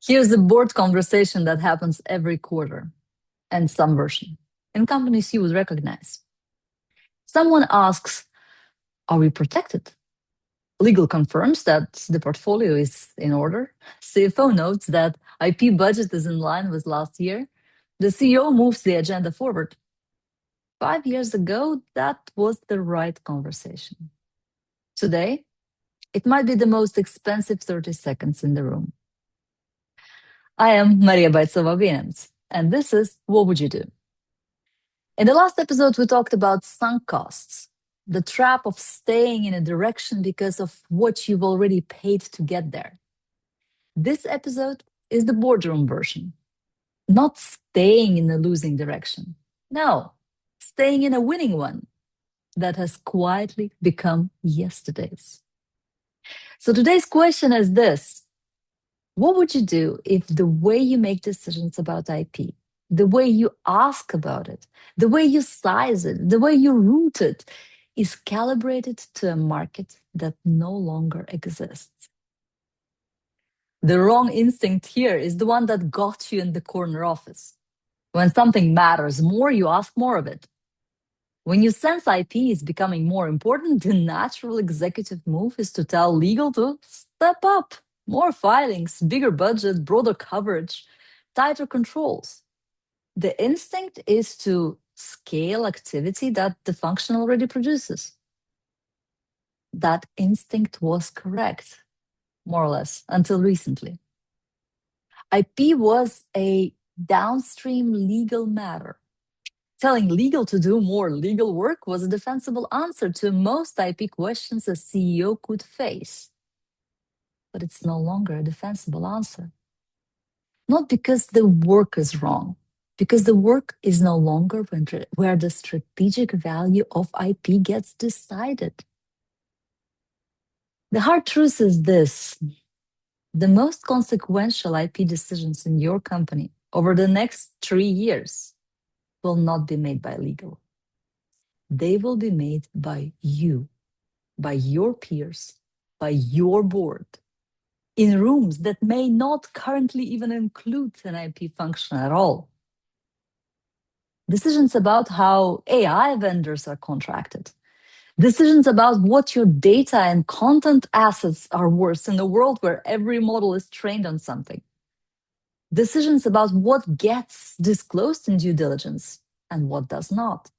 Here's a board conversation that happens every quarter, and some version. In companies you would recognize. Someone asks, are we protected? Legal confirms that the portfolio is in order. CFO notes that IP budget is in line with last year. The CEO moves the agenda forward. 5 years ago, that was the right conversation. Today, it might be the most expensive 30 seconds in the room. I am Maria Boicova-Wynants, and this is What Would You Do? In the last episode, we talked about sunk costs, the trap of staying in a direction because of what you've already paid to get there. This episode is the boardroom version. Not staying in a losing direction. No, staying in a winning one that has quietly become yesterday's. So today's question is this. What would you do if the way you make decisions about IP, the way you ask about it, the way you size it, the way you route it, is calibrated to a market that no longer exists? The wrong instinct here is the one that got you in the corner office. When something matters more, you ask more of it. When you sense IP is becoming more important, the natural executive move is to tell legal to step up. More filings, bigger budget, broader coverage, tighter controls. The instinct is to scale activity that the function already produces. That instinct was correct, more or less, until recently. IP was a downstream legal matter. Telling legal to do more legal work was a defensible answer to most IP questions a CEO could face. But it's no longer a defensible answer. Not because the work is wrong, because the work is no longer where the strategic value of IP gets decided. The hard truth is this. The most consequential IP decisions in your company over the next 3 years will not be made by legal. They will be made by you, by your peers, by your board, in rooms that may not currently even include an IP function at all. Decisions about how AI vendors are contracted. Decisions about what your data and content assets are worth in a world where every model is trained on something. Decisions about what gets disclosed in due diligence and what does not.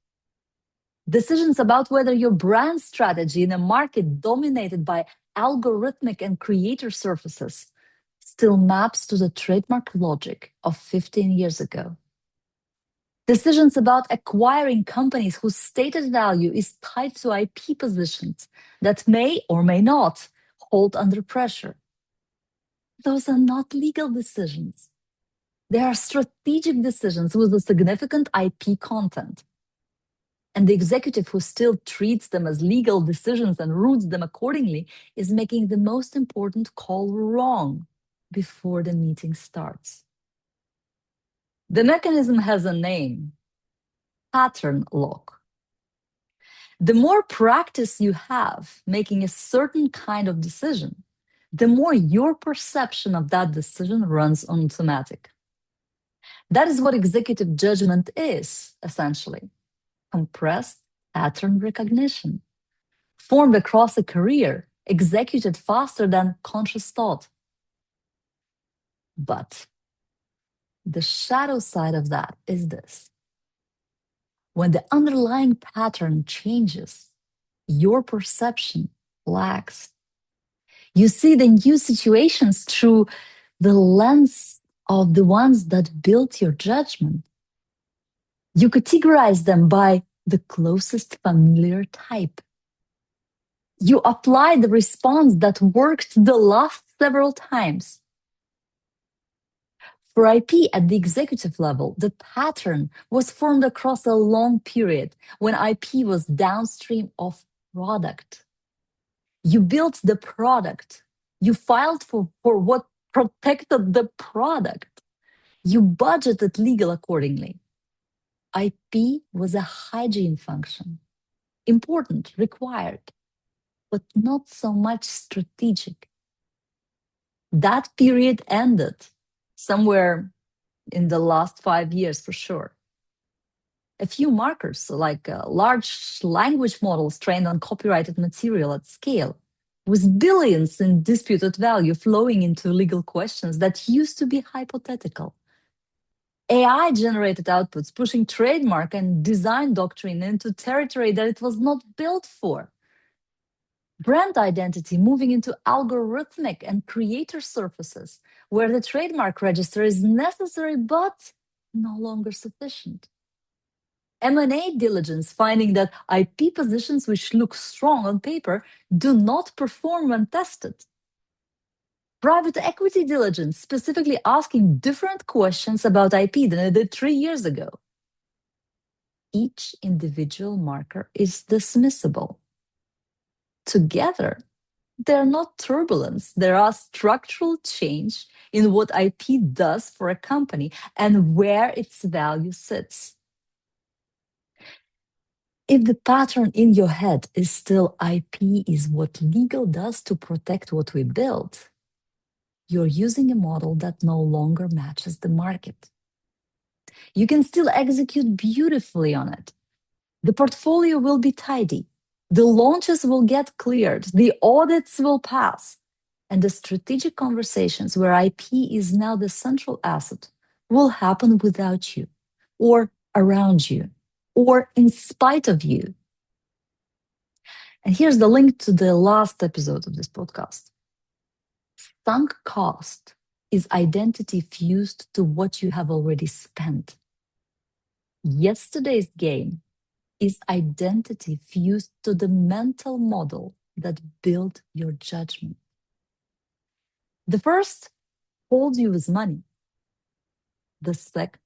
Decisions about whether your brand strategy in a market dominated by algorithmic and creator surfaces still maps to the trademark logic of 15 years ago. Decisions about acquiring companies whose stated value is tied to IP positions that may or may not hold under pressure. Those are not legal decisions. They are strategic decisions with a significant IP content. And the executive who still treats them as legal decisions and routes them accordingly is making the most important call wrong before the meeting starts. The mechanism has a name: pattern lock. The more practice you have making a certain kind of decision, the more your perception of that decision runs on automatic. That is what executive judgment is, essentially. Compressed pattern recognition, formed across a career, executed faster than conscious thought. But the shadow side of that is this. When the underlying pattern changes, your perception lags. You see the new situations through the lens of the ones that built your judgment. You categorize them by the closest familiar type. You apply the response that worked the last several times. For IP at the executive level, the pattern was formed across a long period when IP was downstream of product. You built the product. You filed for what protected the product. You budgeted legal accordingly. IP was a hygiene function, important, required, but not so much strategic. That period ended somewhere in the last 5 years for sure. A few markers, like large language models trained on copyrighted material at scale, with billions in disputed value flowing into legal questions that used to be hypothetical. AI generated outputs pushing trademark and design doctrine into territory that it was not built for. Brand identity moving into algorithmic and creator surfaces, where the trademark register is necessary but no longer sufficient. M&A diligence finding that IP positions which look strong on paper do not perform when tested. Private equity diligence specifically asking different questions about IP than it did 3 years ago. Each individual marker is dismissible. Together, they're not turbulence. There are structural change in what IP does for a company and where its value sits. If the pattern in your head is still IP is what legal does to protect what we build, you're using a model that no longer matches the market. You can still execute beautifully on it. The portfolio will be tidy. The launches will get cleared. The audits will pass. And the strategic conversations where IP is now the central asset will happen without you, or around you, or in spite of you. And here's the link to the last episode of this podcast. Sunk cost is identity fused to what you have already spent. Yesterday's gain is identity fused to the mental model that built your judgment. The first holds you with money. The second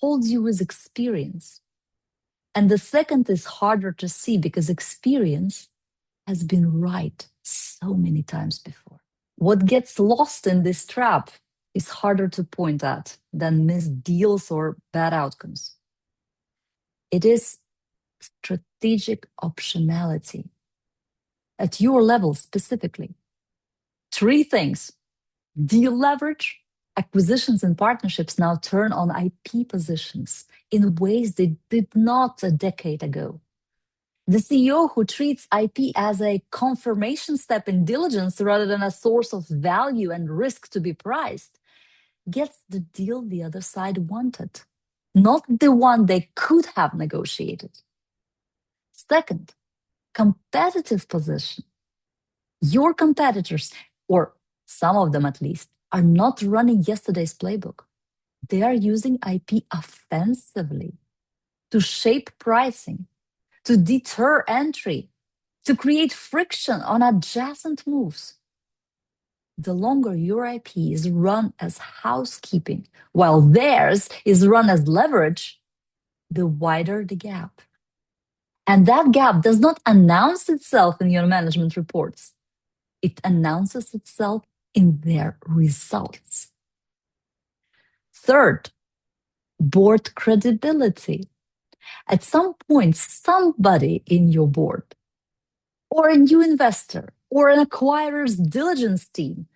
holds you with experience. And the second is harder to see because experience has been right so many times before. What gets lost in this trap is harder to point at than missed deals or bad outcomes. It is strategic optionality at your level specifically. 3 things: deal leverage, acquisitions and partnerships now turn on IP positions in ways they did not a decade ago. The CEO who treats IP as a confirmation step in diligence rather than a source of value and risk to be priced gets the deal the other side wanted, not the one they could have negotiated. Second, competitive position. Your competitors, or some of them at least, are not running yesterday's playbook. They are using IP offensively to shape pricing, to deter entry, to create friction on adjacent moves. The longer your IP is run as housekeeping, while theirs is run as leverage, the wider the gap. And that gap does not announce itself in your management reports. It announces itself in their results. Third, board credibility. At some point, somebody in your board, or a new investor, or an acquirer's diligence team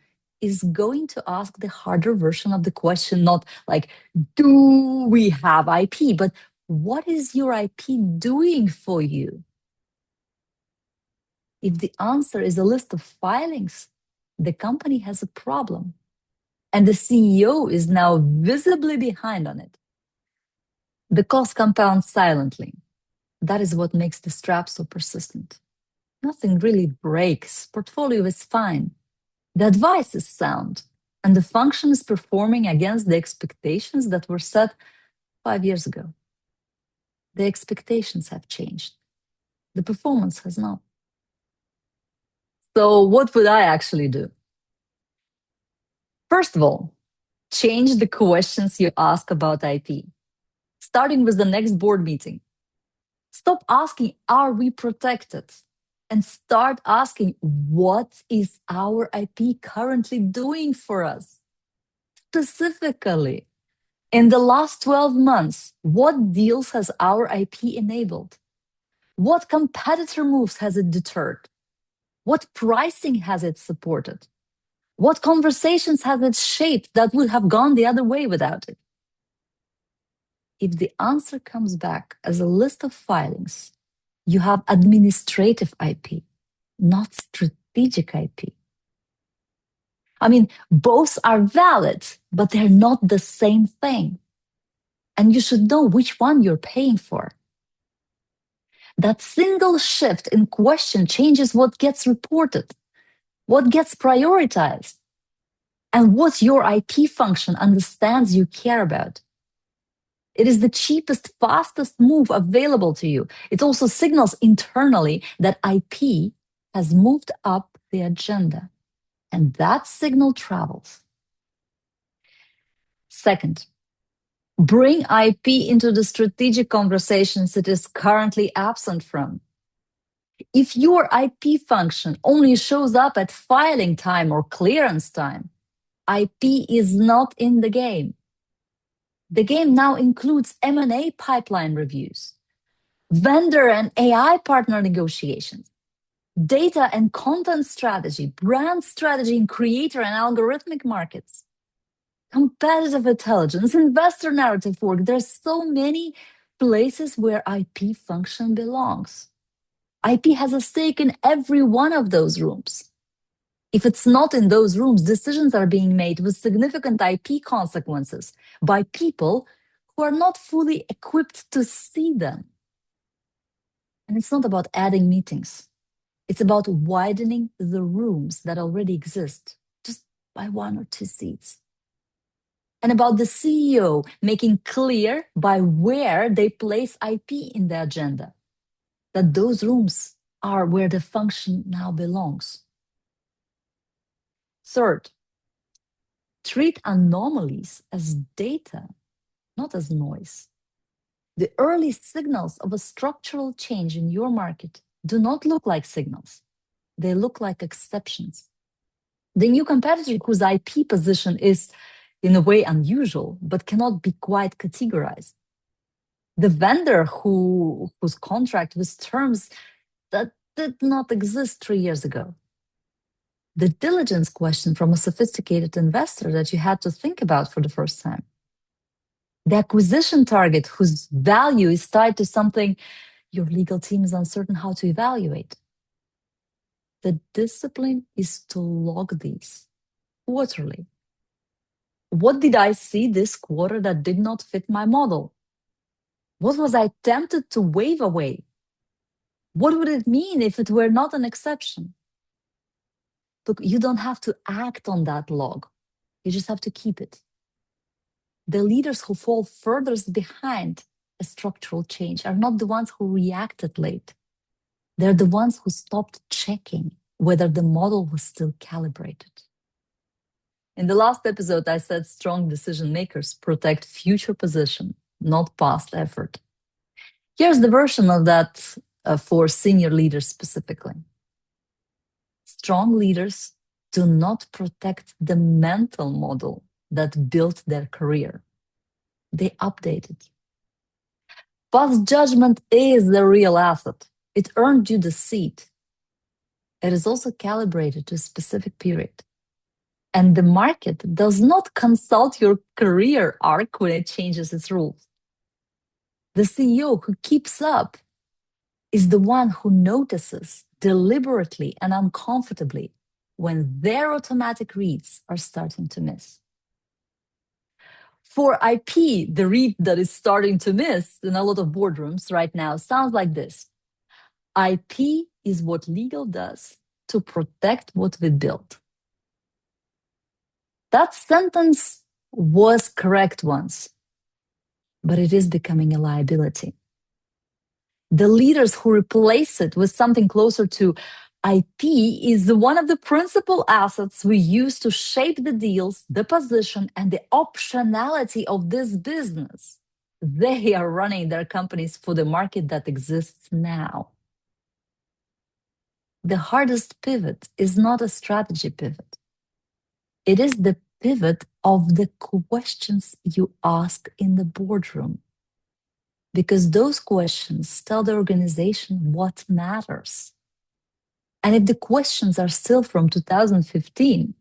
is going to ask the harder version of the question, not like, do we have IP, but what is your IP doing for you? If the answer is a list of filings, the company has a problem, and the CEO is now visibly behind on it. The cost compounds silently. That is what makes the trap so persistent. Nothing really breaks. Portfolio is fine. The advice is sound, and the function is performing against the expectations that were set 5 years ago. The expectations have changed. The performance has not. So what would I actually do? First of all, change the questions you ask about IP, starting with the next board meeting. Stop asking, are we protected? And start asking, what is our IP currently doing for us? Specifically, in the last 12 months, what deals has our IP enabled? What competitor moves has it deterred? What pricing has it supported? What conversations has it shaped that would have gone the other way without it? If the answer comes back as a list of filings, you have administrative IP, not strategic IP. I mean, both are valid, but they're not the same thing. And you should know which one you're paying for. That single shift in question changes what gets reported, what gets prioritized, and what your IP function understands you care about. It is the cheapest, fastest move available to you. It also signals internally that IP has moved up the agenda, and that signal travels. Second, bring IP into the strategic conversations it is currently absent from. If your IP function only shows up at filing time or clearance time, IP is not in the game. The game now includes M&A pipeline reviews, vendor and AI partner negotiations, data and content strategy, brand strategy in creator and algorithmic markets, competitive intelligence, investor narrative work. There's so many places where IP function belongs. IP has a stake in every one of those rooms. If it's not in those rooms, decisions are being made with significant IP consequences by people who are not fully equipped to see them. And it's not about adding meetings. It's about widening the rooms that already exist just by 1 or 2 seats. And about the CEO making clear by where they place IP in the agenda, that those rooms are where the function now belongs. Third, treat anomalies as data, not as noise. The early signals of a structural change in your market do not look like signals. They look like exceptions. The new competitor whose IP position is, in a way, unusual, but cannot be quite categorized. The vendor whose contract with terms that did not exist 3 years ago. The diligence question from a sophisticated investor that you had to think about for the first time. The acquisition target whose value is tied to something your legal team is uncertain how to evaluate. The discipline is to log these quarterly. What did I see this quarter that did not fit my model? What was I tempted to wave away? What would it mean if it were not an exception? Look, you don't have to act on that log. You just have to keep it. The leaders who fall furthest behind a structural change are not the ones who reacted late. They're the ones who stopped checking whether the model was still calibrated. In the last episode, I said strong decision makers protect future position, not past effort. Here's the version of that for senior leaders specifically. Strong leaders do not protect the mental model that built their career. They update it. Past judgment is the real asset. It earned you the seat. It is also calibrated to a specific period. And the market does not consult your career arc when it changes its rules. The CEO who keeps up is the one who notices deliberately and uncomfortably when their automatic reads are starting to miss. For IP, the read that is starting to miss in a lot of boardrooms right now sounds like this. IP is what legal does to protect what we built. That sentence was correct once, but it is becoming a liability. The leaders who replace it with something closer to IP is one of the principal assets we use to shape the deals, the position, and the optionality of this business. They are running their companies for the market that exists now. The hardest pivot is not a strategy pivot. It is the pivot of the questions you ask in the boardroom. Because those questions tell the organization what matters. And if the questions are still from 2015,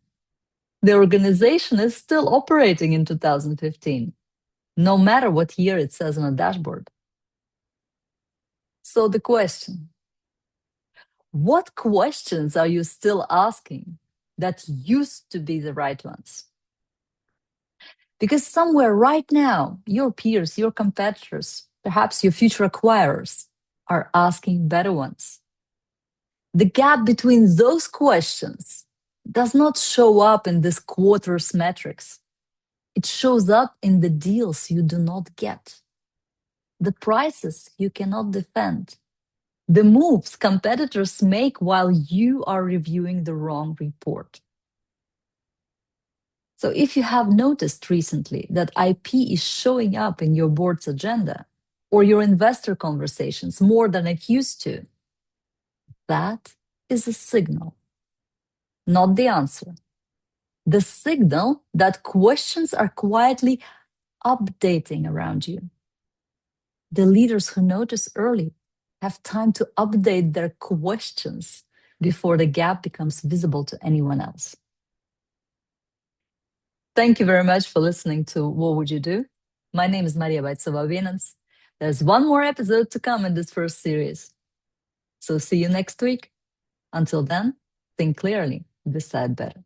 The organization is still operating in 2015, no matter what year it says on a dashboard. So the question, what questions are you still asking that used to be the right ones? Because somewhere right now, your peers, your competitors, perhaps your future acquirers are asking better ones. The gap between those questions does not show up in this quarter's metrics. It shows up in the deals you do not get, the prices you cannot defend, the moves competitors make while you are reviewing the wrong report. So if you have noticed recently that IP is showing up in your board's agenda or your investor conversations more than it used to, that is a signal, not the answer. The signal that questions are quietly updating around you. The leaders who notice early have time to update their questions before the gap becomes visible to anyone else. Thank you very much for listening to What Would You Do? My name is Maria Boicova-Wynants. There's one more episode to come in this first series. So see you next week. Until then, think clearly, decide better.